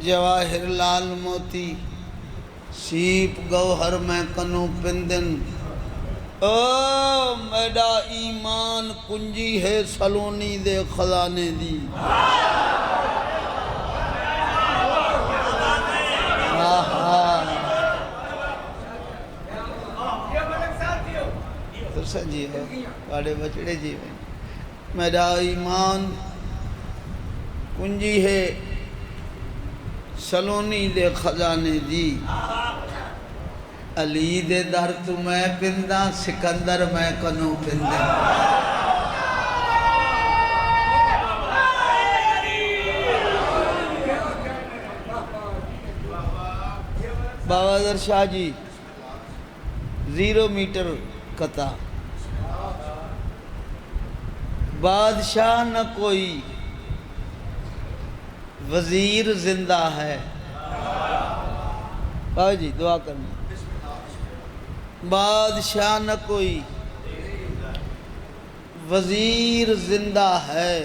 جواہر لال موتی سیپ گوہر میں کنو پندن او میڈا ایمان کنجی ہے سلونی دے خزانے دی تو سجی ہو بڑے بچڑے جی میں میرا ایمان کنجی ہے سلونی دے خزانے دی علی دے در تو میں پندہ سکندر میں کنو پندہ بابا در شاہ جی 0 میٹر قطع بادشاہ نہ کوئی وزیر زندہ ہے بابا جی دعا کرنا بادشاہ نہ کوئی وزیر زندہ ہے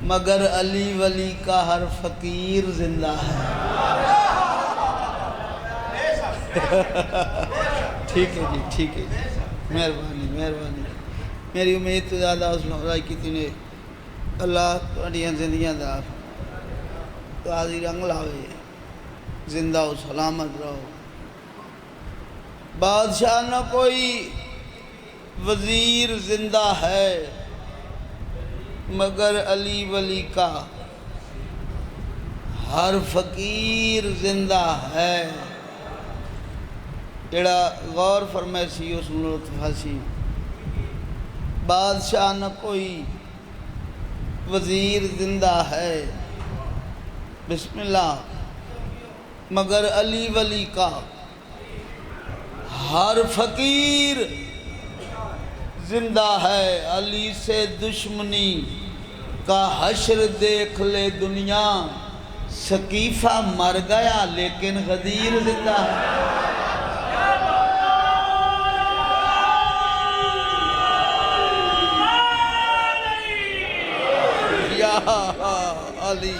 مگر علی ولی کا ہر فقیر زندہ ہے ٹھیک ہے جی ٹھیک ہے جی مہربانی میری امید تو زیادہ حوصلہ افزائی کی تھی نے اللہ تھوڑیاں زندگیاں دا تو آزی رنگ لاوے زندہ و سلامت رہو بادشاہ نہ کوئی وزیر زندہ ہے مگر علی ولی کا ہر فقیر زندہ ہے جڑا غور فرمائے سی اس لطفہ سی بادشاہ نہ کوئی وزیر زندہ ہے بسم اللہ مگر علی ولی کا ہر فقیر زندہ ہے علی سے دشمنی کا حشر دیکھ لے دنیا سقیفہ مر گیا لیکن غدیر زندہ ہے یا علی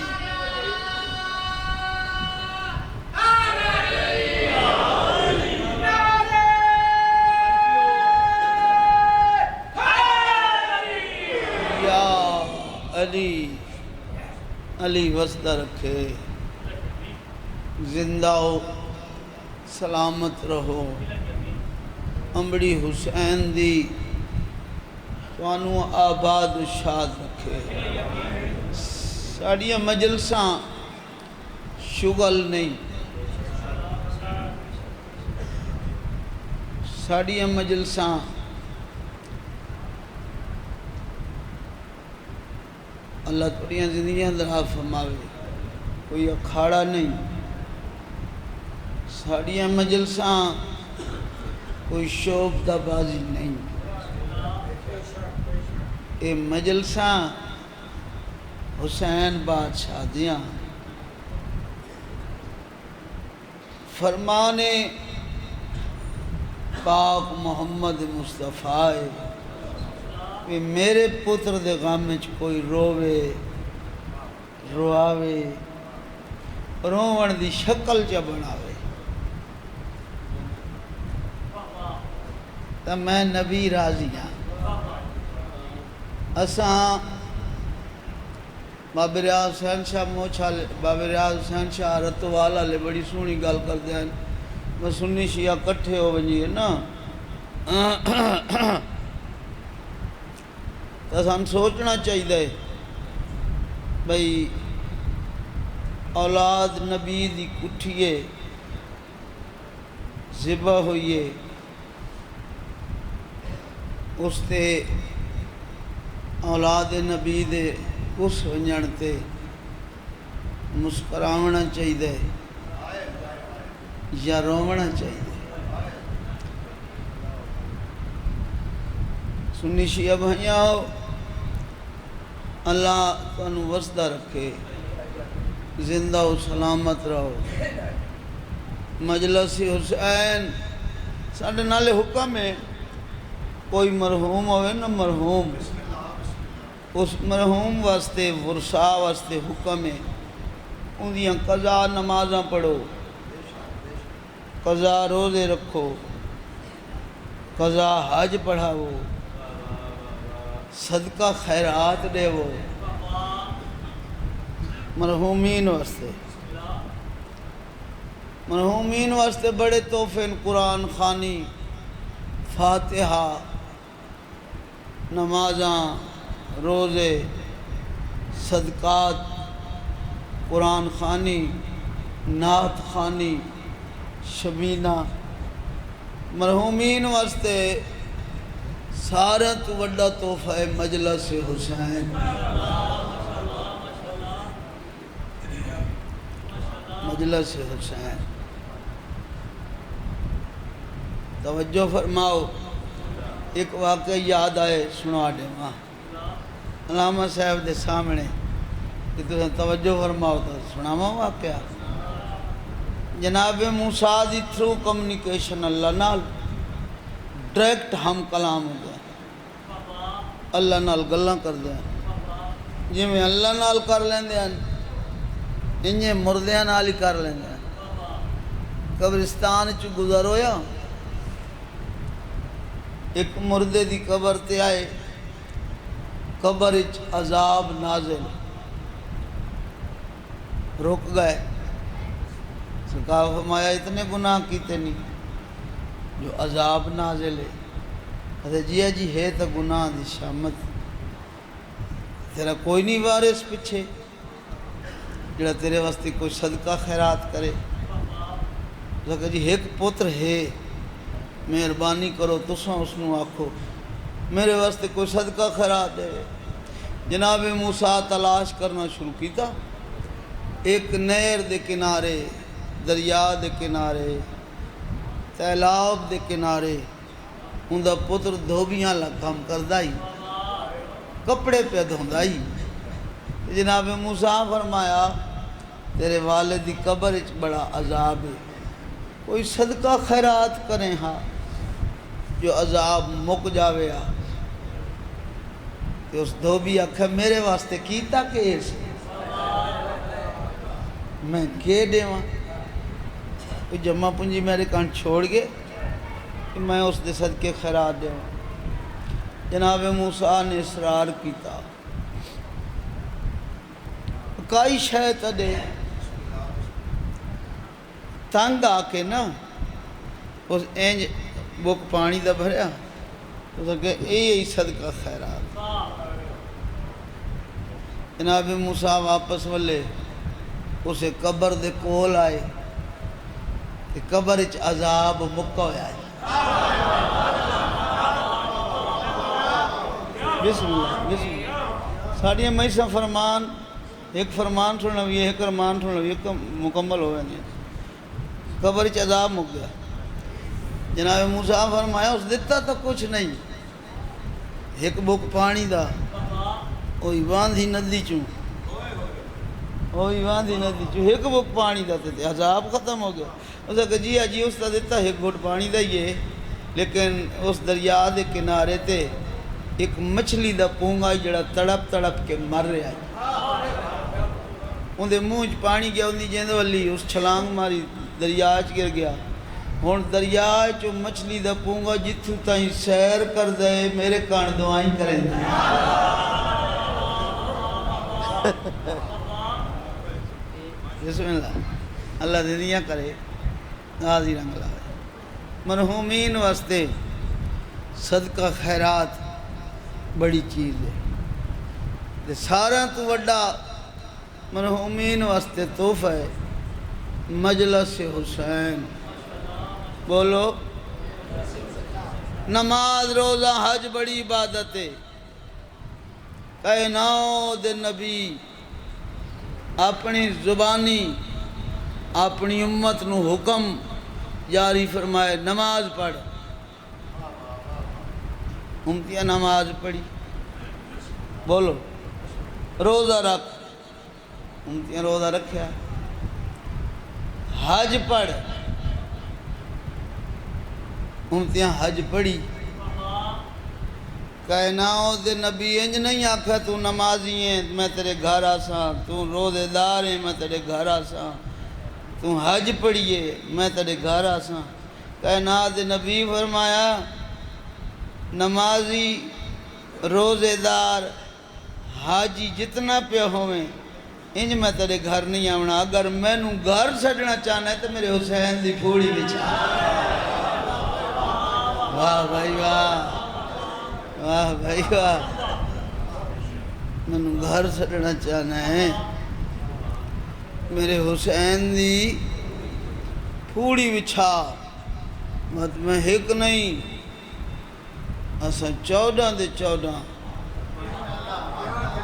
علی وسدہ رکھے زندہ ہو سلامت رہو امبڑی حسین دی توانو آباد و شاد رکھے ساڑیاں مجلساں شغل نہیں ساڑیاں مجلساں اللہ توڑیاں زندگیاں درہ فرماوے کوئی اکھاڑا نہیں ساڑیاں مجلساں کوئی شوق دا بازی نہیں اے مجلساں حسین بادشاہ دیاں فرمانے پاک محمد مصطفیٰ کہ میرے پتر دے غم میں کوئی روے رواوے روون دی شکل چا بناوے تو میں نبی راضی ہاں اساں بابا ریاض حسین شاہ موچھا بابا ریاض حسین شاہ رتوالا لے بڑی سونی گال کر دیا میں سنی شیعہ کٹھے ہو بنجیے نا تو ہم سوچنا چاہیے بھئی اولاد نبی دی کٹھیے ذبح ہوئیے اس تے اولاد نبی دے اس ونجھنتے مسکراونا چاہیے یا رونا چاہیے سنی شیعہ بھائیاں ہو اللہ تنو وسدہ رکھے زندہ و سلامت رہو مجلس حسین ساڑھے نالے حکم ہے کوئی مرحوم ہوئے نا مرحوم اس مرحوم واسطے ورثہ واسطے حکم ہے اندیاں قضا نمازاں پڑھو، قضا روزے رکھو، قضا حج پڑھاو، صدقہ خیرات دیو مرحومین واسطے۔ مرحومین واسطے بڑے تحفے، قرآن خوانی، فاتحہ، نمازاں، روزے، صدقات، قرآن خوانی، نعت خوانی، شبینہ۔ مرحومین واسطے سارے تو وڈا تحفہ ہے مجلس حسین۔ مجلس حسین، توجہ فرماؤ۔ ایک واقعہ یاد آئے سنا دے ماں علامہ صاحب دے سامنے کہ تُساں توجہ فرماؤ تو سناواں واقعہ۔ جناب موسیٰ دی تھرو کمیونیکیشن اللہ نال ڈائریکٹ ہم کلام ہو گیا، اللہ نال گلاں کر دیا جی میں اللہ نال کر لیندے ہیں، انجھے مردیاں نال ہی کر لیندے ہیں۔ قبرستان چ گزر ہویا، ایک مردے دی قبر تے آئے، قبر اچ عذاب نازل، رک گئے۔ سرکار فرمایا اتنے گناہ کیتے نہیں جو عذاب نازل ہے۔ کہتے جی ہے تو گناہ دی شامت، تیرا کوئی نہیں وارث پیچھے جڑا تیرے واسطے کوئی صدقہ خیرات کرے؟ کہ جی ایک پتر ہے، مہربانی کرو تساں اس نو آکھو میرے واسطے کوئی صدقہ خیرات دے۔ جناب موسیٰ تلاش کرنا شروع کیتا، ایک نہر دے کنارے، دریا دے کنارے، تیلاب دے کنارے اندہ پتر دھوبیاں کام کردائی، کپڑے پہ دھوندائی۔ جناب موسیٰ فرمایا تیرے والد دی قبر اچ بڑا عذاب ہے، کوئی صدقہ خیرات کریں ہاں جو عذاب مک جاوے آ۔ کہ اس دھوبی آکھا میرے واسطے کیتا کہ اس میں کے دے وہاں کوئی جمع پنجی میرے کان چھوڑ گئے کہ میں اس دے صدقے خیرات دے وہاں۔ جناب موسیٰ نے اصرار کیتا، کائی شاید دے تنگ آکے نا اس اینج بک پانی دا بھریا، اس کہ یہی صدقہ خیرات۔ جناب موسیٰ واپس والے اسے قبر دے کول آئے کہ قبر اچ عذاب مکہ ہویا ہے۔ بسم اللہ بسم اللہ۔ ساڑھیاں میسا فرمان، ایک فرمان سننا بھی ایک فرمان سننا بھی ایک مکمل ہوئے نہیں، قبر اچ عذاب مک گیا۔ جناب موسیٰ فرمایا اس دیتا تو کچھ نہیں، ایک بک پانی دا اوہی واندھی ندی چوں، اوہی واندھی ندی چوں ایک بک پانی دا تے عذاب ختم ہو گیا۔ اسے کہ جی اس دا دیتا ایک گھٹ پانی دا ہی ہے، لیکن اس دریا دے کنارے تے ایک مچھلی دا پونگا جڑا تڑپ تڑپ کے مر رہا ہے، ان دے منہ چ پانی گیا، ان دی جیندے والی اس چھلانگ ماری دریا چ گر گیا۔ ہون دریا چو مچھلی دا پونگا جتھو تائیں سیر کر دے میرے کان دعائیں کریں دے۔ بسم اللہ، اللہ دنیا کرے نازی رنگ لائے۔ مرحومین واسطے صدقہ خیرات بڑی چیز ہے، سارا تو وڈا مرحومین واسطے تحفہ ہے مجلس حسین۔ بولو نماز روزہ حج بڑی عبادت ہے۔ کائنات دے نبی اپنی زبانی اپنی امت نو حکم جاری فرمائے نماز پڑھ، امتیاں نماز پڑھی، بولو روزہ رکھ، امتیاں روزہ رکھیا، حج پڑھ، امتیاں حج پڑھی، کائنات دے نبی انج نہیں آکھا تو نمازی ہیں میں تیرے گھر آساں، تو روزے دار ہیں میں تیرے گھر آساں، تو حج پڑھیے میں تیرے گھر آساں۔ کائنات دے نبی فرمایا نمازی روزے دار حاجی جتنا پہ ہوئیں انج میں تیرے گھر نہیں آونا، اگر میں نوں گھر چھڑنا چاہنا ہے تو میرے حسین دی پھوڑی بچھا۔ واہ بھائی واہ، واہ بھائی واہ، میں نوں گھر چھڑنا چاہنا ہے میرے حسین دی پھوڑی بچھا۔ مت میں ایک نہیں اساں 14 دے 14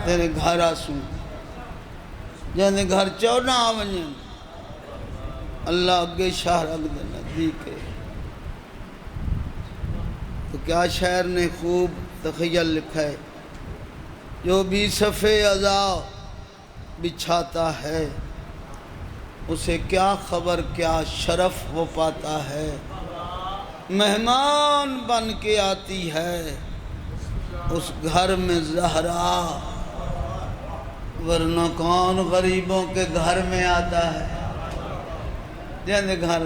تیرے گھر آسوں، جہاں گھر 14 آونجن اللہ اگے شاہ رکھ دینا دیکھے۔ تو کیا شاعر نے خوب تخیل لکھا ہے، جو بھی صفِ عزا بچھاتا ہے اسے کیا خبر کیا شرف وہ پاتا ہے، مہمان بن کے آتی ہے اس گھر میں زہرا، ورنہ کون غریبوں کے گھر میں آتا ہے۔ جہاں گھر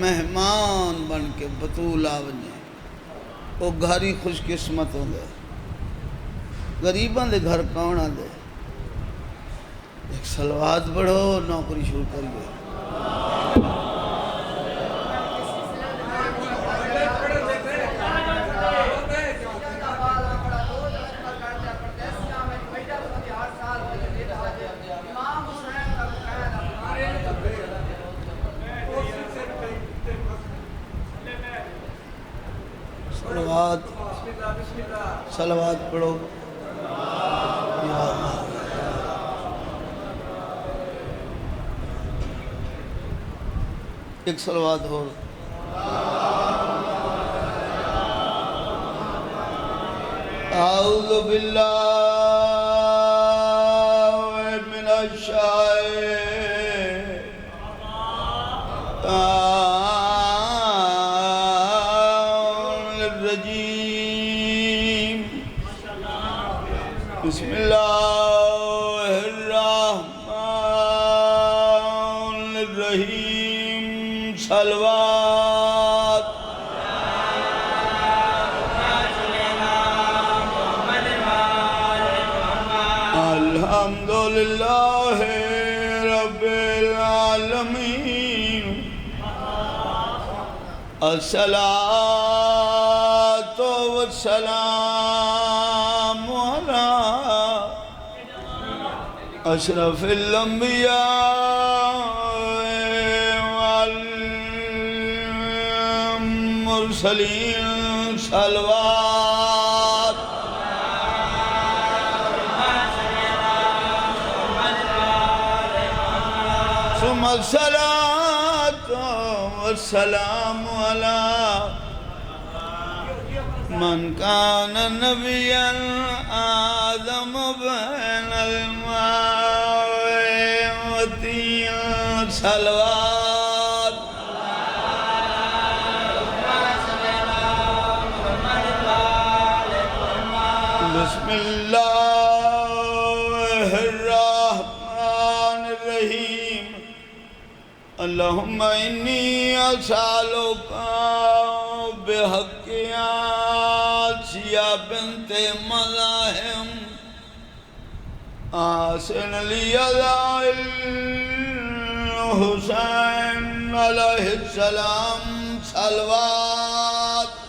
مہمان بن کے بطول آونجے وہ گھر ہی خوش قسمت ہوں گے۔ غریباں دے گھر کون آدھے؟ ایک صلوات پڑھو نوکری شروع کریے۔ صلوات پڑھو یا اللہ۔ ایک صلوات ہو۔ اعوذ باللہ من الشیطان الرجیم، بسم اللہ الرحمن الرحیم، صلوات۔ الحمدللہ رب العالمین، الصلاۃ والسلام علی اشرف الانبیاء والمرسلین، صلوات۔ ثم الصلاة والسلام على من كان نبيا آدم بين الماء والطين، صلوات۔ بسم اللہ الرحمن الرحیم، اللہم انی اسألک بحق آسیہ بنت مزاحم آسن لی علی الحسین علیہ السلام، صلوات۔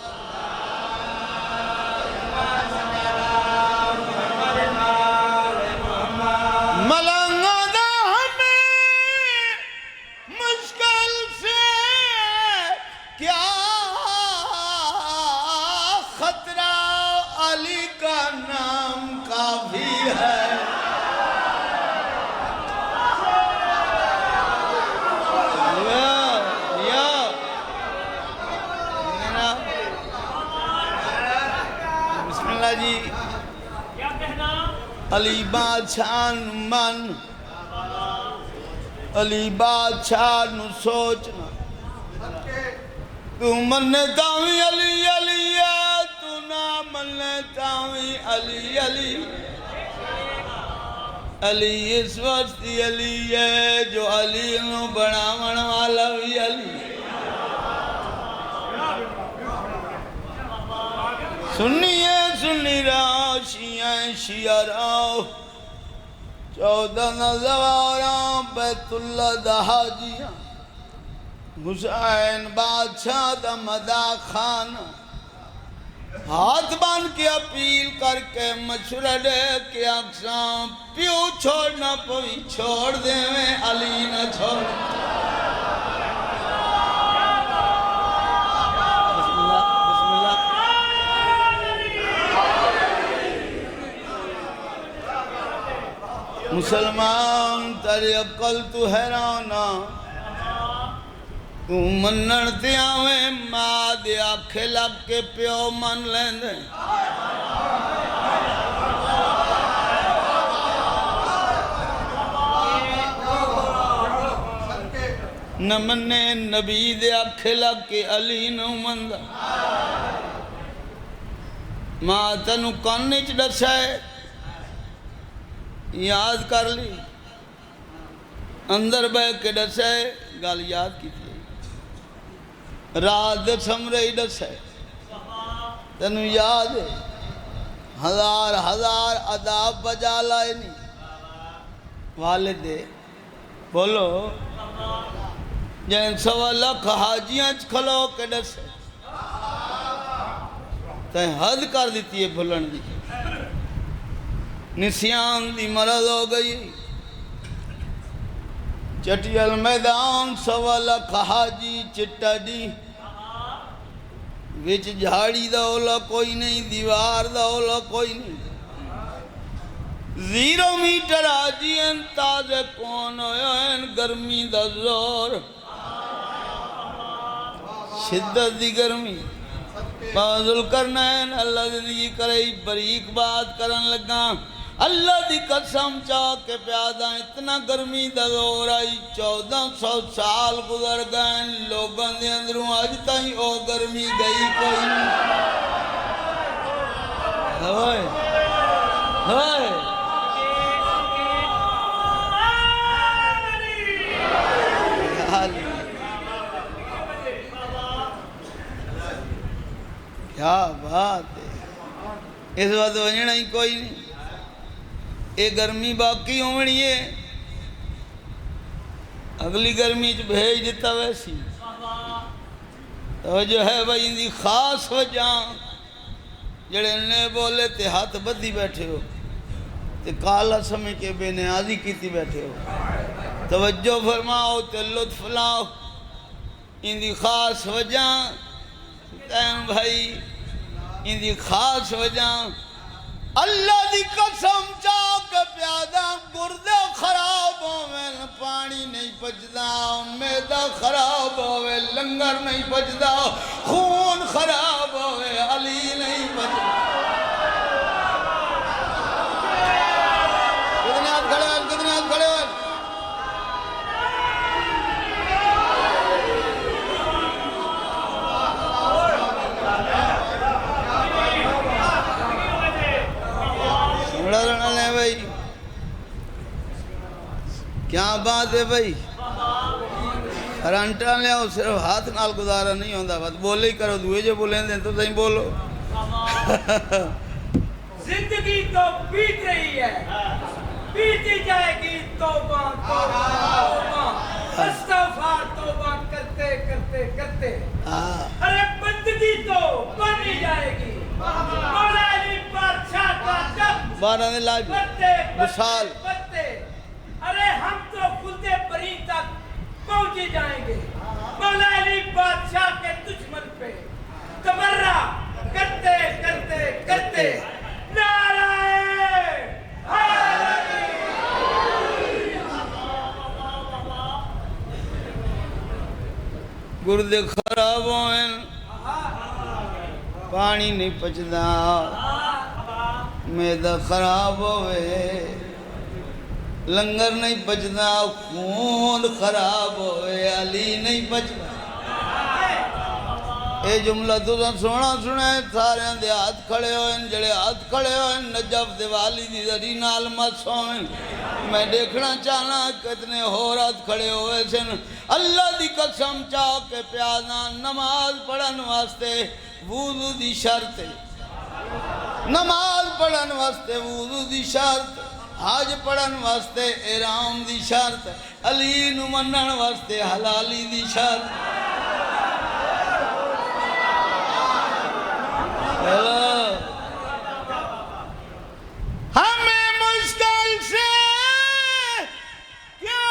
جی علی بادشاہ من، علی بادشاہ نو سوچنا، تو من داوی علی علی تو نہ مننے تاوی علی علی علی اس واسطے علی ہے جو علی نو بناون والا بھی علی سنیے سنی راہ شیعہ شیعہ راہ 14 زواراں بیت اللہ دا حاجیاں حسین بادشاہ دا مدا خان ہاتھ بان کے اپیل کر کے مشورہ دے کے اقسام پیو چھوڑنا پوی چھوڑ دے میں علی نہ چھوڑ بسم اللہ مسلمان تاری عقل تو حیرانا تو منن تے آویں ماں دے آکھے لگ کے پیو من لیندے نہ منے نبی دے آکھے لگ کے علی نو مندہ ماں تنو کانچ ڈسائے یاد کر لی اندر بے کے ڈسائے گال یاد کی تھی رات دے سمرے ہی ڈسائے تنو یاد ہے ہزار ہزار عذاب بجا لائے نہیں والدے بولو جن 1.25 لاکھ حاجیاں کھلو کے ڈسے تہیں حد کر دیتی ہے بھلن دی نسیان دی مرض ہو گئی چٹیل میدان 1.25 لاکھ حاجی چٹا دی وچ جھاڑی دا اولا کوئی نہیں دیوار دا اولا کوئی نہیں 0 میٹر حاجی تازے کون ہوئے گرمی دا زور شدت دی گرمی بازل کرنین اللہ زندگی کرے بریک بات کرن لگا اللہ دی قسم چاہ کے پیادہ اتنا گرمی دا دور آئی 1400 سال گزر گئے لوگاں دے اندروں آج تاہی او گرمی گئی کوئی نہیں ہوئے ہوئے کیا بات ہے اس وقت وجنہ ہی کوئی نہیں اے گرمی باقی ہونی ہے اگلی گرمی جو بھیج دیتا ویسی تو جو ہے بھائی اندھی خاص وجہ جڑے نے بولے تے ہاتھ بدھی بیٹھے ہو تے کالا سمجھ کے بے نیازی کیتی بیٹھے ہو توجہ فرماؤ تے لطف لاؤ اندھی خاص وجہ تین بھائی اندھی خاص وجہ اللہ دی قسم چاہ کے پیادہ گردے خراب ہوئے پانی نہیں پچدا میدہ خراب ہوئے لنگر نہیں پچدا خون خراب ہوئے علی نہیں پچدا کتنے ہاتھ کھڑے ہوئے کتنے ہاتھ کھڑے ہوئے رہنا لیں بھائی کیا بات ہے بھائی فرانٹا لے آؤ صرف ہاتھ نال گزارا نہیں ہوندہ بات بولے ہی کرو دوئے جو بولیں دیں تو صحیح بولو زندگی تو بیت رہی ہے بیتی جائے گی توبہ توبہ استغفار توبہ کرتے کرتے کرتے ارے بندگی تو بنی جائے گی مولا علی بادشاہ کا جب بارہ نے لاج مثال ارے ہم تو خلد بری تک پہنچے جائیں گے مولا علی بادشاہ کے دشمن پہ تمرہ کرتے کرتے کرتے نعرہ حیدری گردے خراب ہوئے پانی نہیں پچدا میدہ خراب ہوئے لنگر نہیں پچدا خون خراب ہوئے علی نہیں پچدا اے جملہ تساں سونا سنا ہے سارے دے ہاتھ کھڑے ہوئے جڑے ہاتھ کھڑے ہوئے نجف دے والی دی ذری نال مس ہوئے میں دیکھنا چاہنا کتنے ہور ہاتھ کھڑے ہوئے سن اللہ دی قسم چاہ کے پیازاں نماز پڑھن واسطے وضو دی شرط نماز پڑھن واسطے وضو دی شرط حج پڑھن واسطے احرام دی شرط علی نو منن واسطے حلالی دی شرط ہمیں مشکل سے کیا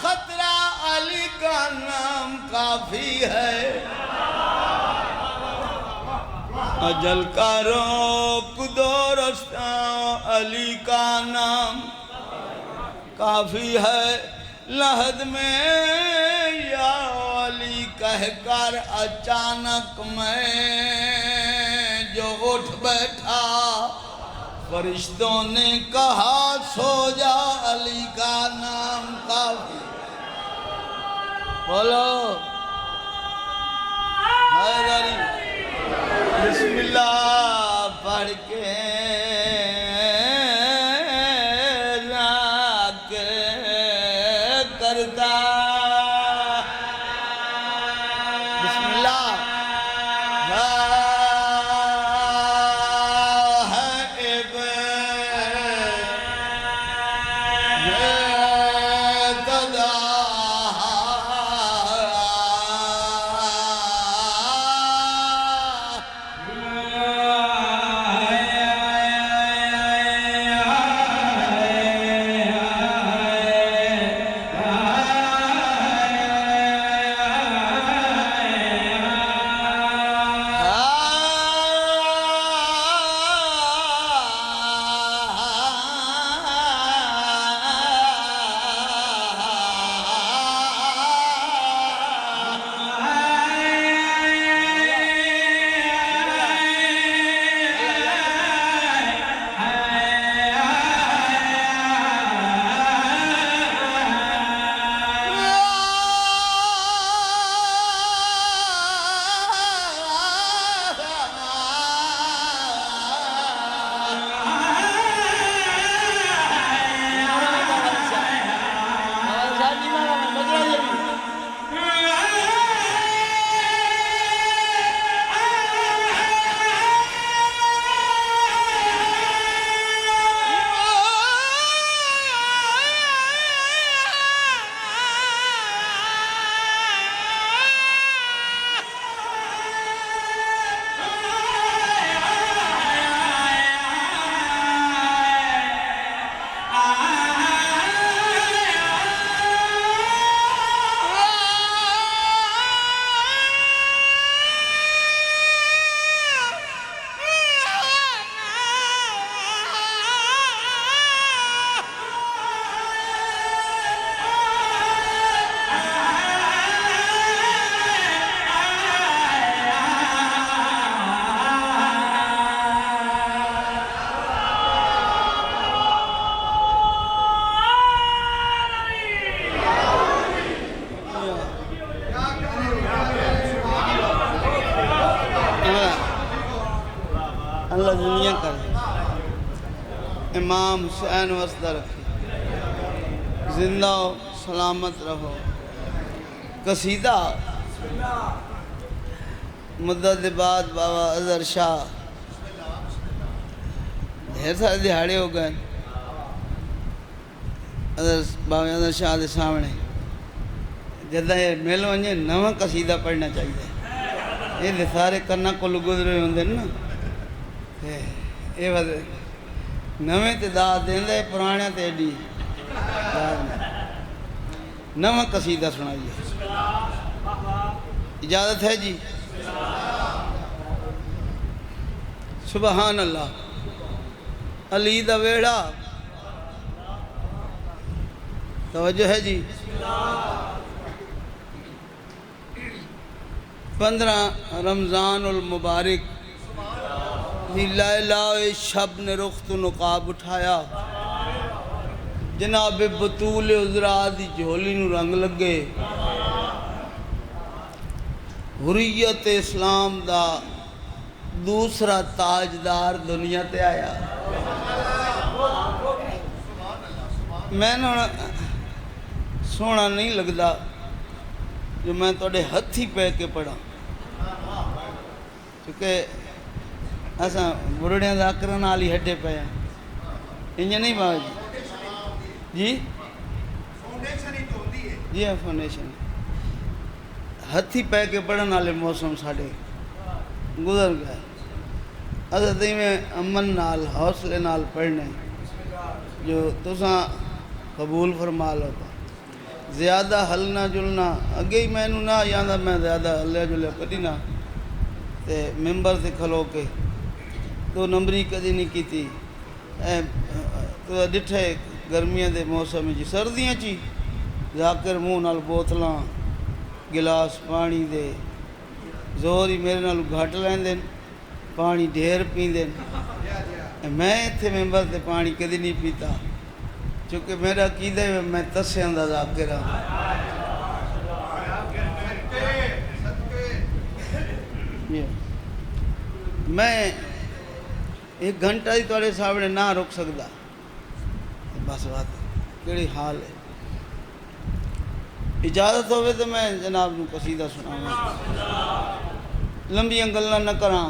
خطرہ علی کا نام کافی ہے اجل کا روک دو رستہ علی کا نام کافی ہے لحد میں یا علی کہہ کر اچانک میں جو اٹھ بیٹھا فرشتوں نے کہا سو جا علی کا نام کافی بولو حیدری بسم اللہ پڑھ کے راک کرتا بسم اللہ اللہ دنیا کرے امام حسین وسطہ رکھے زندہ ہو سلامت رہو قصیدہ مدت بعد بابا اظہر شاہ ڈھیر سارے دہاڑے ہو گئے بابا اظہر شاہ دے سامنے جدہ یہ میل ونجے نواں قصیدہ پڑھنا چاہیے یہ سارے کرنا کو گزرے ہوندے نا یہ وجہ نویں تے داد دے پرانے تے ایڈی نواں قصیدہ سنائیے اجازت ہے جی سبحان اللہ علی دا ویڑا توجہ ہے جی 15 رمضان المبارک لیلہ شب نے رخ تو نقاب اٹھایا جناب بطول عذرا دی جھولی نو رنگ لگے حریت اسلام دا دوسرا تاجدار دنیا تے آیا. میں سونا نہیں لگتا جو میں توڑے ہتھی پہ کے پڑھا، کیونکہ ایسا بڑھڑیاں ذاکرہ نالی ہڈے پہ ہیں انجھے نہیں بابا جی جی ہاں فاؤنڈیشن ہتھی پہ کے پڑھن والے موسم ساڑے گزر گئے. اصل میں امن نال حوصلے نال پڑھنے جو تساں قبول فرما لو. زیادہ ہلنا جلنا اگے ہی میں نہ یادا میں زیادہ ہلیا جلیا کدی نہ تے ممبر سے کھلو کے دو نمبری کدی نہیں کیتی. تو ڈٹھے گرمیاں دے موسم جی سردیاں چی ذاکر منہ نال بوتلاں گلاس پانی دے زور ہی میرے نال گھٹ لیندے پانی ڈھیر پیندے. میں اتھے ممبر تے پانی کدی نہیں پیتا چونکہ میرا عقیدہ ہے میں تسیاں دا ذاکر ہاں. میں ایک گھنٹہ ہی توڑے سامنے نہ رک سکتا بس بات کیڑی حال ہے. اجازت ہوئے تو میں جناب نو قصیدہ سناؤں لمبیاں گلاں نہ کراں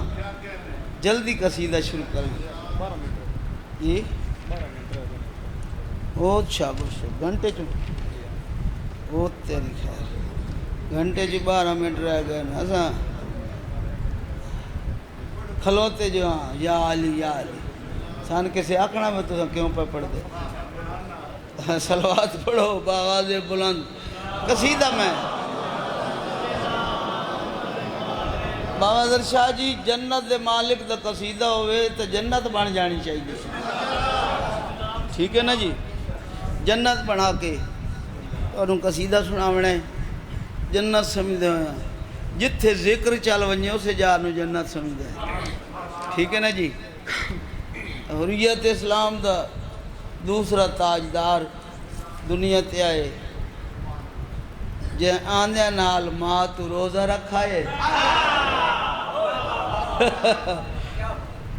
جلدی قصیدہ شروع کریں جی بہت شاباش گھنٹے چو بہت تیری خیر گھنٹے چو 12 منٹ رہ گئے نا ایسا کھلوتے جو ہاں یا علی سان کسی آکھنا میں تو کیوں پہ پڑھ دے صلوات پڑھو باواز بلند قصیدہ میں بابا ذر شاہ جی جنت دے مالک دا قصیدہ ہوئے تو جنت بن جانی چاہیے. ٹھیک ہے نا جی جنت بنا کے اور ان قصیدہ سناونے جنت سمجھتے ہوئے جتھے ذکر چل ونجے اسے جانو جنت سمجھتے ہیں. ٹھیک ہے نا جی حریت اسلام دا دوسرا تاجدار دنیا تے آئے جے آندھے نال ماں تو روزہ رکھا ہے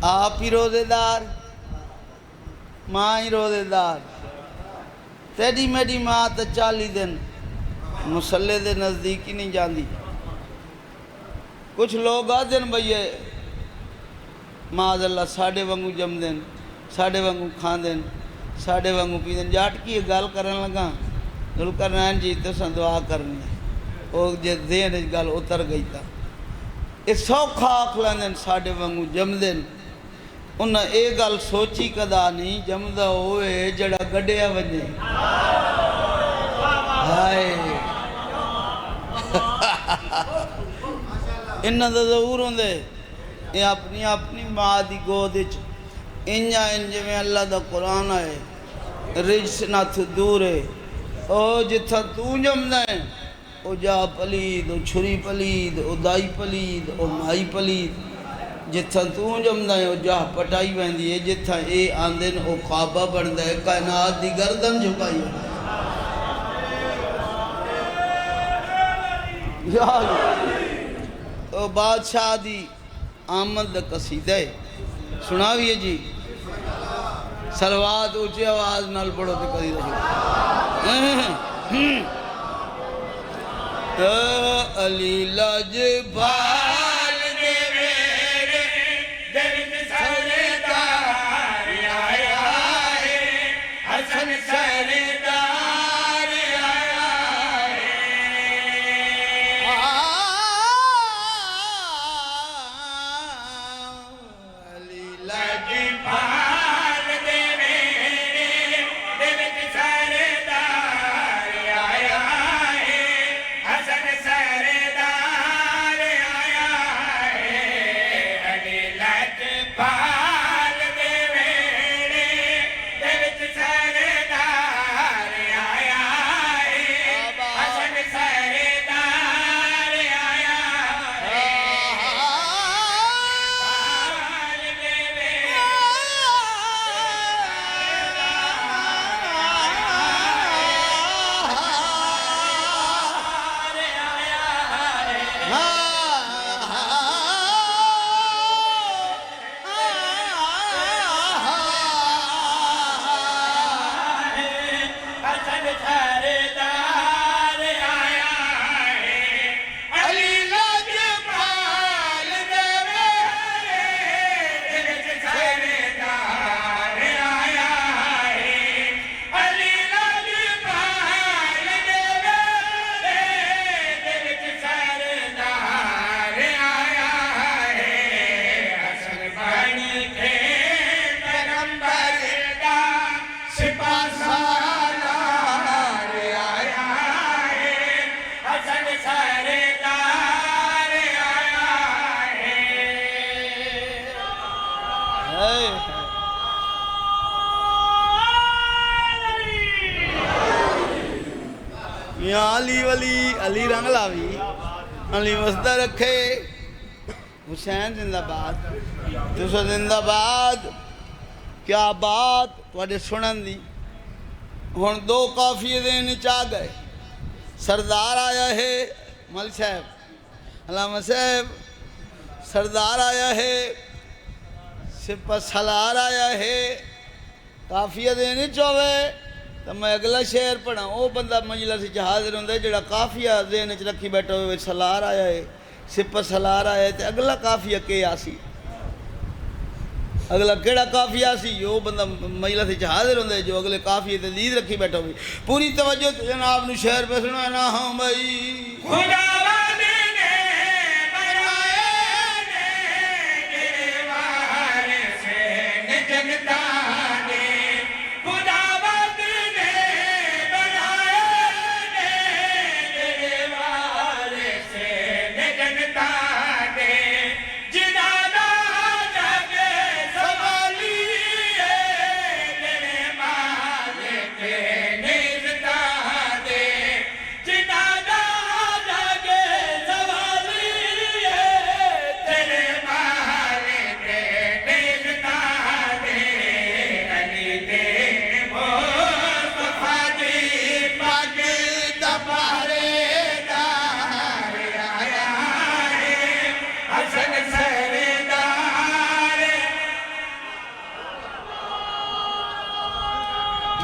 آپ ہی روزے دار ماں ہی روزے دار. تیری میری ماں تا 40 دن مسلح دے نزدیک ہی نہیں جاندی. کچھ لوگ آدھن بھئیے معاذ اللہ ساڑھے وانگو جم دن ساڑھے وانگو کھان دن ساڑھے وانگو پی دن جاٹ کی گال کرن لگا ذوالقرنین جی تو سن دعا کرنی وہ جے ذہن گال اتر گئی تا اس سوکھا آکھ لیندن ساڑھے وانگو جم دن انہاں اے گال سوچی کدا نہیں جمدہ ہوئے جڑا گڑیا ونجے ہائے انہاں دا ضرور ہوندے یہ اپنی ماں دی گودچ انجا میں اللہ دا قرآن آئے رجس نہ تھو دورے او جتھا تو جمدہ ہے او جا پلید او چھری پلید او دائی پلید او مائی پلید جتھا تو جمدہ ہے او جا پٹائی بہندی ہے جتھا اے آندن او خوابہ بڑھتا ہے کائنات دی گردن جھکائی ہے. یا او بادشاہ دی آمد دا قصیدہ ہے سناویے جی صلوات اونچی آواز نال پڑھو تے قصیدہ علی لاجپال دے میرے درد سردار آیا ہے حسن سردار آیا ہے علی لاجپال دے میرے درد سردار آیا ہے حسن سردار آیا یا علی ولی علی رنگ لاوی علی وسدہ رکھے حسین زندہ باد تسا زندہ باد کیا بات تواڈے سنن دی ہن دو قافیے دین چاہ گئے سردار آیا ہے مل صاحب علامہ صاحب سردار آیا ہے سپہ سالار آیا ہے قافیہ دین چوے تو میں اگلا شعر پڑھا وہ بندہ مجلس سے حاضر ہوندہ ہے جڑا قافیہ ذہن وچ رکھی بیٹھا ہوئے سالار آیا ہے سپہ سالار آیا ہے تے اگلا قافیہ کے آسی اگلا کیڑا قافیہ آسی وہ بندہ مجلس سے حاضر ہوندہ ہے جو اگلے قافیہ تے دید رکھی بیٹھا ہوئے پوری توجہ جناب نو شعر پہ سنو نا ہاں بھائی خدا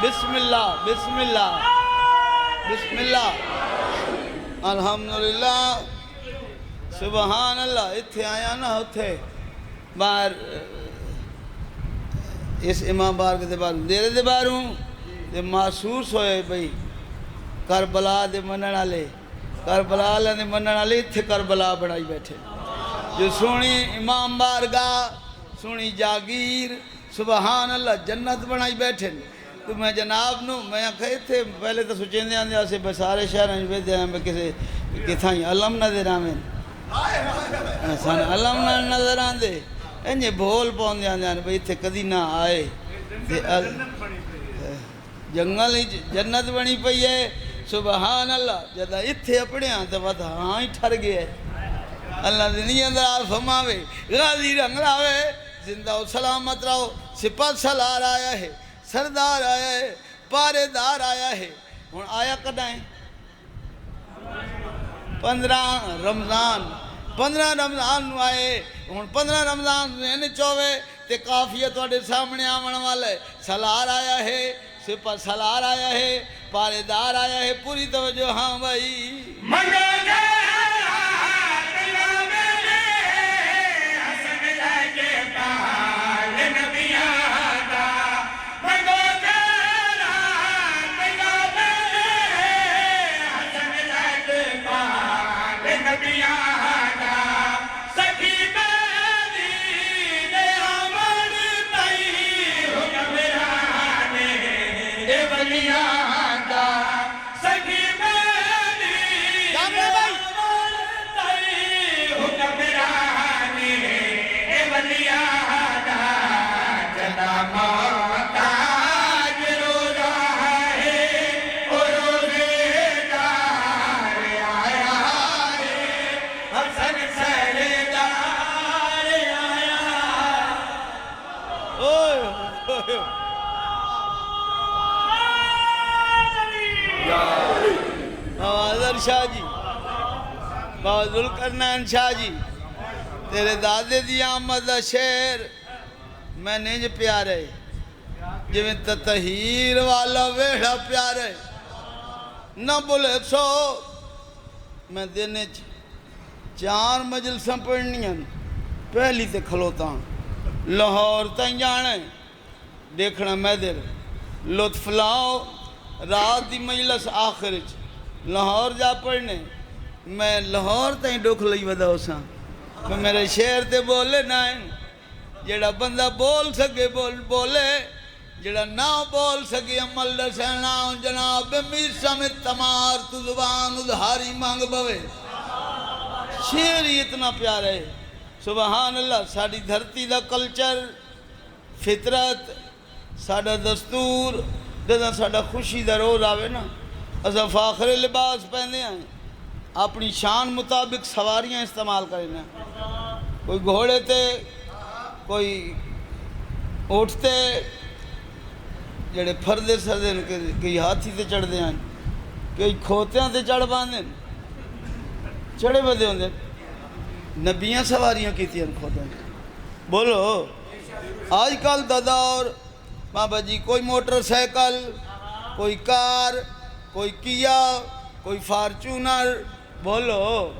بسم اللہ بسم اللہ بسم اللہ الحمدللہ سبحان اللہ اتھے آیا نا اتھے باہر اس امام بار کے دے باروں دے محسوس ہوئے بھئی کربلا دے منن والے کربلا دے منن والے اتھے کربلا بنائی بیٹھے جو سونی امام بارگاہ سونی جاگیر سبحان اللہ جنت بنائی بیٹھے تو میں جناب نو میں کہے تھے پہلے تو سوچیں دے آندے آسے بسارے شہریں جو دے آئیں کسے کتھائیں علم نظر آمین علم نظر آندے انجھے بھول پاؤں دے آندے بھئی تھے کدی نہ آئے جنگل جنت بنی پئی ہے سبحان اللہ جدہ اتھے اپنے آندے بات ہاں ہی ٹھر گئے اللہ دنی اندر آپ فرماوے غازی رنگ لاوے زندہ و سلامت رہو سپہ سالار آیا ہے سردار آیا ہے پارے دار آیا ہے ہون آیا کدائیں 15 رمضان نو آئے ہون 15 رمضان نے چوے تے قافیہ توڑے سامنے آمن والے سالار آیا ہے سپہ سالار آیا ہے پارے دار آیا ہے پوری توجہ ہاں بھائی منگا گے شاہ جی بابا ذوالقرنین شاہ جی تیرے دادے دی آمد شیر میں نہیں پیارے جویں تطہیر والا ویڑا پیارے نہ بولے سو میں دینے 4 مجلساں پڑھنیاں پہلی تے کھلوتا لاہور تائیں جانے دیکھنا میں دیر لطف لاؤ رات دی مجلس آخر لاہور جا پڑھنے میں لاہور تائیں ڈوکھ لئی ودا ہو ساں میں میرے شہر تے بولے نائیں جڑا بندہ بول سکے بولے جڑا نہ بول سکے عمل دسینا جناب میر سمیت تمار تو زبان ادھاری مانگ بوے شعر ہی اتنا پیارا ہے سبحان اللہ ساڑی دھرتی دا کلچر فطرت ساڑا دستور جدہ ساڑا خوشی دا روز آوے نا اسا فاخر لباس پہنے ہیں اپنی شان مطابق سواریاں استعمال کرنا کوئی گھوڑے تے کوئی اٹھتے جڑے پھردے سردے کئی ہاتھی تے چڑھ دے ہیں کئی کھوتیاں تے چڑھ باندھے چڑھے بدے ہوندے نبیاں سواریاں کیتی ہیں کھوتیاں بولو آج کل دا دور بابا جی کوئی موٹر سائیکل کوئی کار کوئی کیا کوئی فارچونر بولو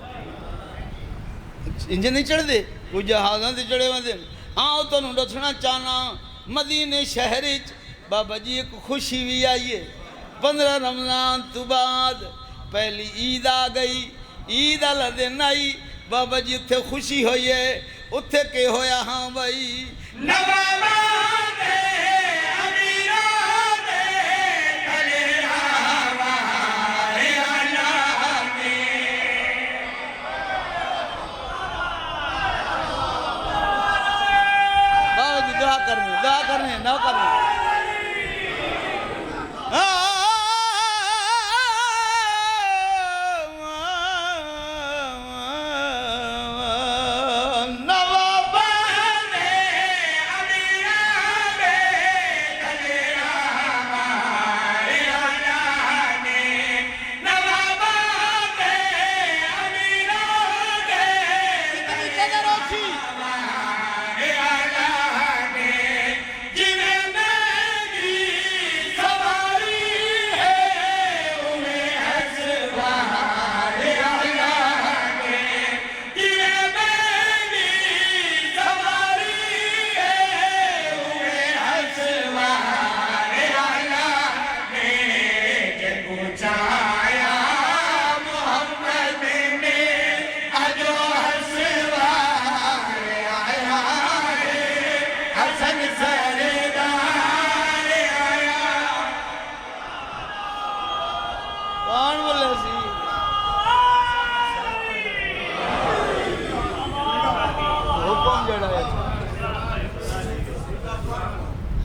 انجن نہیں چڑھ دے کوئی جہازاں تے چڑھے ہوندے ہاں تو انہوں دسنا چاہنا مدینے شہر بابا جی ایک خوشی بھی آئیے 15 رمضان تو بعد پہلی عید آ گئی عید والا دن آئی بابا جی اتھے خوشی ہوئی ہے اتھے کے ہویا ہاں بھائی دعا کرنے نہ کرنے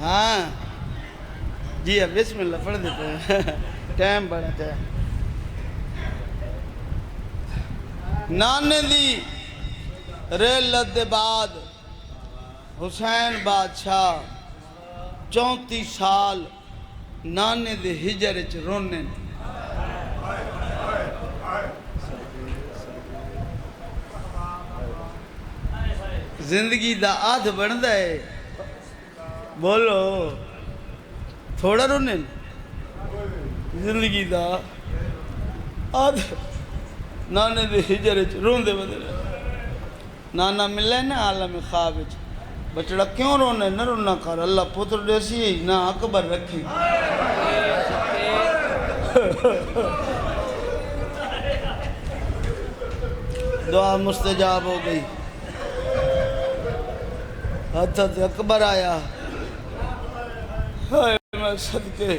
ہاں جی بسم اللہ پڑھ دیتے ہیں ٹائم بڑا ٹائم نانے دی ریلت دے بعد حسین بادشاہ 34 سال نانے دے ہجر چ رونے زندگی دا آدھ بندا ہے بولو تھوڑا رونے زندگی دا آدھ نانے دے ہجر چ روندے بدلے نانا ملے نا عالم خواب چ بچڑا کیوں رونے نہ رونا کر اللہ پتر دیسی نہ اکبر رکھی دعا مستجاب ہو گئی حضرت اکبر آیا میں صدقے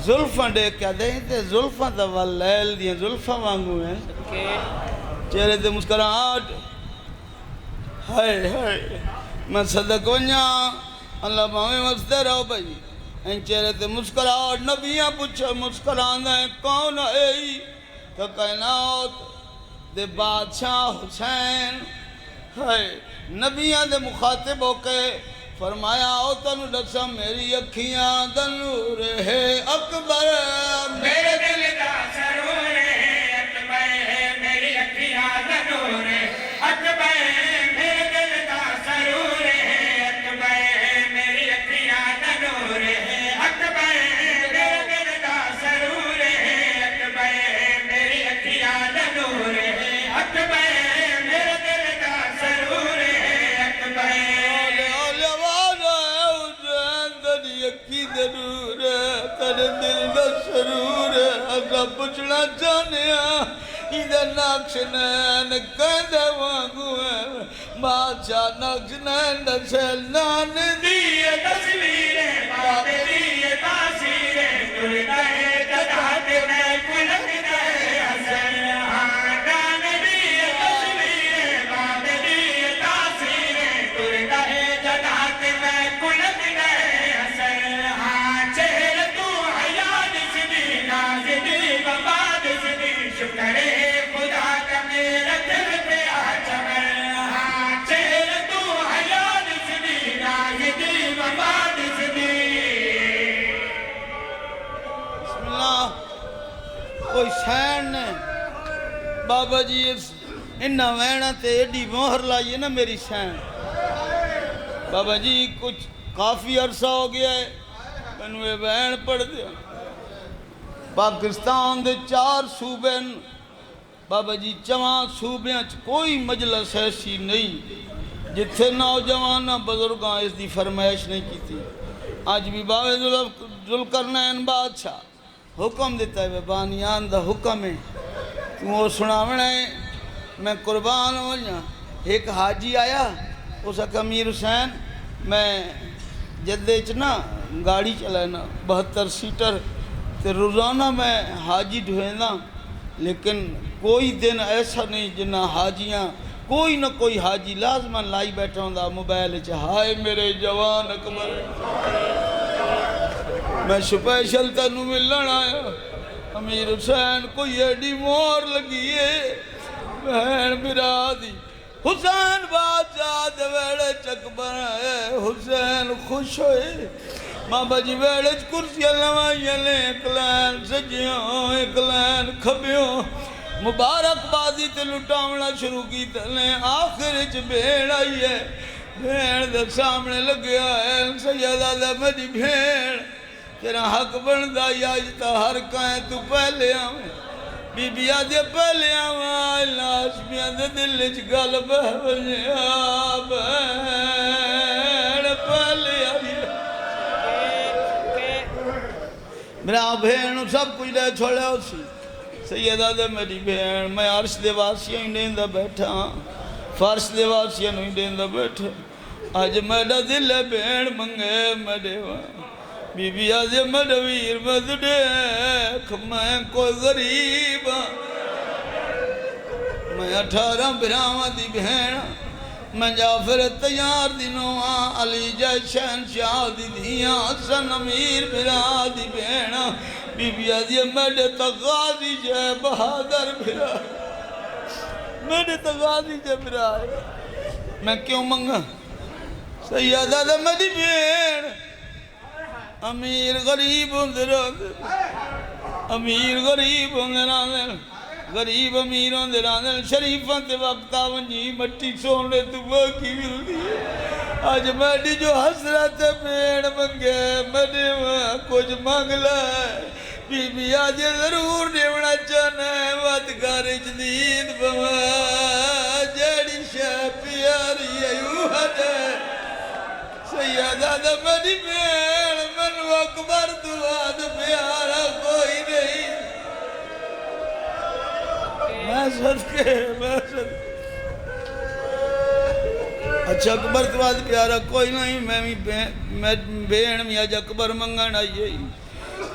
زلفاں دے کیا دیں تے زلفاں دا واللیل دیاں زلفاں مانگو ہیں چہرے تے مسکراہٹ ہائے ہائے میں صدق ونیا اللہ باویں وستے رہو بھائی ان چہرے تے مسکراہٹ نبیاں پوچھے مسکران ہیں کون ہے کہ کائنات دے بادشاہ حسین ہائے نبیاں دے مخاطب ہو کے فرمایا او تنو دسا میری اکھیاں دا نور ہے اکبر میرے دل دا سرور ہے اکبر میری اکھیاں دا نور ہے اکبر میرے دل دا سرور ہے اکبر میری اکھیاں دا نور ہے اکبر میرے دل دا سرور ہے اکبر میری اکھیاں دا نور ہے اکبر میرے دل دا سرور ہے اکبر اکی ضرور ہے تیرے دل دا سرور ہے اگا پچھنا چاہنے ادھر نقش نین کہندے وانگو ہے بادشاہ نقش نین دا سیلان دیئے تصویریں بابے دیئے تاثیریں دلتا ہے جدات میں کلک دے حسن آگان دیئے تصویریں بابے دیئے تاثیریں دلتا ہے جدات میں کلک دے حسن چہر تو حیات سبھی نازدی بابا جی انہاں وینا تے ایڈی مہر لائیے نا میری سین بابا جی کچھ کافی عرصہ ہو گیا ہے میں یہ وین پڑھ دیا پاکستان دے 4 صوبے بابا جی 4 صوبیاں کوئی مجلس ایسی نہیں جتھے نوجوان بزرگاں اس دی فرمائش نہیں کی تھی آج بھی بابا ذوالقرنین بادشاہ حکم دیتا ہے بانیان دا حکم ہے تو وہ سناونا ہے میں قربان ہو جا ایک حاجی آیا اس کا امیر حسین میں جدے چنا گاڑی چلانا 72 سیٹر تے روزانہ میں حاجی ڈھوینا لیکن کوئی دن ایسا نہیں جنہ حاجیاں کوئی نہ کوئی حاجی لازمان لائی بیٹھا ہوں دا موبائل ہائے میرے جوان اکبر میں سپیشل تنو ملن آیا امیر حسین کوئی ایڈی مور لگی ہے بہن برادی حسین بادشاہ دے ویڑے چکبر ہے حسین خوش ہوئے بابا جی ویڑے کرسیاں لوائیاں لیں ایک لین سجیوں ایک لین کھبیوں مبارک بازی تے لٹاونا شروع کی تلیں آخر اچ بھیڑ آئی ہے بھیڑ دے سامنے لگیا ہے سیدہ دے میری بھیڑ تیرا حق بندہ یاجتا ہر کائیں تو پہلے آمیں بی بی آدھے پہلے آمیں لاش بھی آدھے دل اچ گل بہونے آبین پہلے آئی میرا بھین سب کچھ دے چھوڑے ہو سی سیدہ دے میری بھین میں عرش دے واسیاں ہی دیندہ بیٹھا فرش دے واسیاں ہی دیندہ بیٹھا آج میرا دل بھین منگے میرے وہاں بی بی آدھے مدویر مددیک میں کوئی غریب میں 18 براہاں دی بہن میں جعفر تیار دنوں علی جیشن شاہ دی دیاں حسن امیر برا دی بہن بی بی آدھے میرے تغازی جے بہادر برا میرے تغازی جے برا میں کیوں منگا سیدہ دے میری بہن امیر غریب اندران امیر غریب اندران غریب امیر اندران شریفان تے وقت آونجی مٹی سونے تو باقی ملتی ہے آج میڈی جو حسرت پیڑ منگے میڈی وہاں کچھ مانگ لائے بی بی آج ضرور دیونا چاہنا ہے وادگار جدید بما جیڑی شاہ پیاری ایوہد ہے سیدہ دا میری پیڑ منو اکبر دواد پیارا کوئی نہیں میں صدقے اچھا اکبر دواد پیارا کوئی نہیں میں بین میں آج اکبر منگن آئیے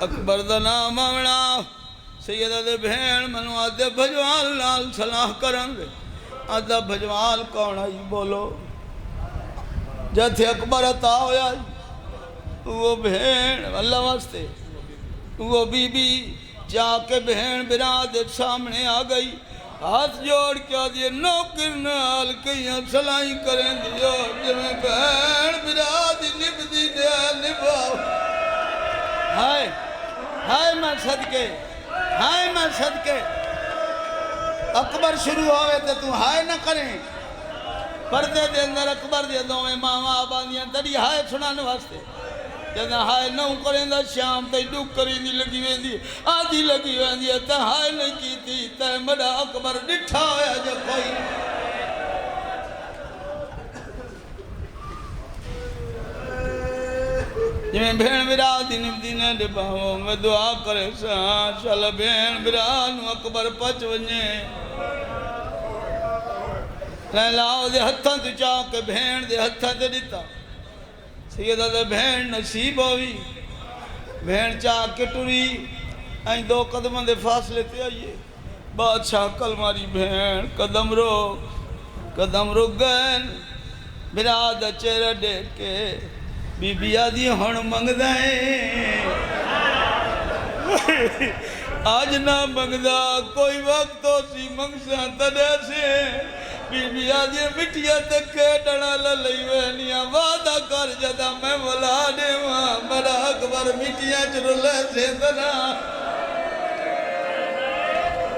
اکبر دا نام آمنا سیدہ دے بین منو آدھے بھجوال نال صلاح کرنگے آدھا بھجوال کون آئی بولو جاتے اکبر عطا ہویا وہ بہن اللہ واسطے وہ بی بی جا کے بہن براد سامنے آ گئی ہاتھ جوڑ کیا دیئے نوکر نال کئیاں سلائی کریں دیو جمیں بہن براد نب دی دیا نباؤ ہائے میں صدقے اکبر شروع ہوئے تھے تو ہائے نہ کریں پردے دے اندر اکبر دے دوں میں ماما آبادیاں تری ہائے سنانے واسطے جہاں ہائے نہ کریں دا شام تے ڈوک کریں دی لگی وین دی آدھی لگی وین دی تا ہائے نہیں کی تھی تے مڑا اکبر ڈٹھا ہویا جو کوئی جمیں بھین برا دی نمدی نے ڈباؤں میں دعا کرے ساں شالا بھین برا نو اکبر پچ ونجے لیلاؤ دے ہتھاں تو چاہ کے بھین دے ہتھاں تے دیتا سیدہ دے بھین نصیب ہوئی بھین چاہ کے ٹوری این 2 قدمہ دے فاصلے تے آئیے بادشاہ کلماری بھین قدم روک گئن براد چہرہ دیکھ کے بی بی آدھی ہن منگ دائیں آج نہ منگ دا کوئی وقت ہو سی منگ ساں تدے سے بی بی آدھی مٹیا تکے ڈڑا لئی وینیا وعدہ کر جدا میں بلا دے وہاں بڑا اکبر مٹیا چرو لے سے دنا